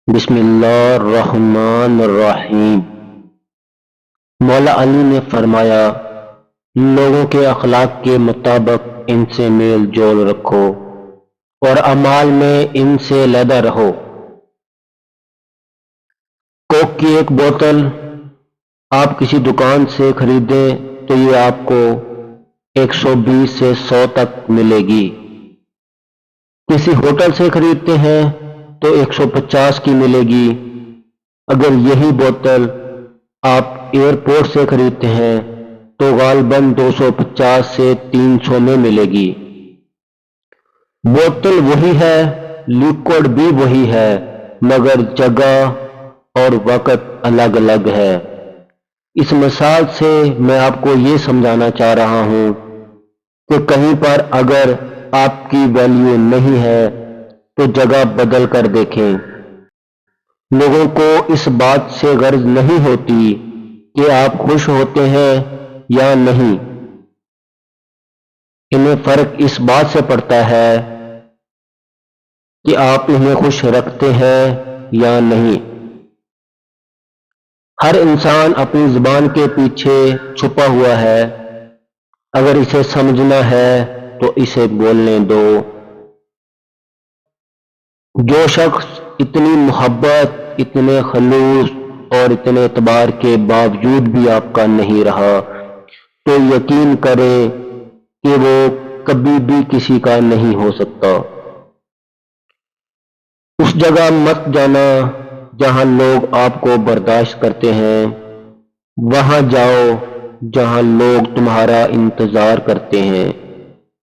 بسم اللہ الرحمن الرحیم۔ مولا علی نے فرمایا، لوگوں کے اخلاق کے مطابق ان سے میل جول رکھو اور اعمال میں ان سے علیحدہ رہو۔ کوک کی ایک بوتل آپ کسی دکان سے خریدیں تو یہ آپ کو 120 سے 100 تک ملے گی۔ کسی ہوٹل سے خریدتے ہیں تو 150 کی ملے گی۔ اگر یہی بوتل آپ ایئرپورٹ سے خریدتے ہیں تو غالباً 250 سے 300 میں ملے گی۔ بوتل وہی ہے، لیکوڈ بھی وہی ہے، مگر جگہ اور وقت الگ الگ ہے۔ اس مثال سے میں آپ کو یہ سمجھانا چاہ رہا ہوں کہ کہیں پر اگر آپ کی ویلیو نہیں ہے تو جگہ بدل کر دیکھیں۔ لوگوں کو اس بات سے غرض نہیں ہوتی کہ آپ خوش ہوتے ہیں یا نہیں، انہیں فرق اس بات سے پڑتا ہے کہ آپ انہیں خوش رکھتے ہیں یا نہیں۔ ہر انسان اپنی زبان کے پیچھے چھپا ہوا ہے، اگر اسے سمجھنا ہے تو اسے بولنے دو۔ جو شخص اتنی محبت، اتنے خلوص اور اتنے اعتبار کے باوجود بھی آپ کا نہیں رہا تو یقین کریں کہ وہ کبھی بھی کسی کا نہیں ہو سکتا۔ اس جگہ مت جانا جہاں لوگ آپ کو برداشت کرتے ہیں، وہاں جاؤ جہاں لوگ تمہارا انتظار کرتے ہیں۔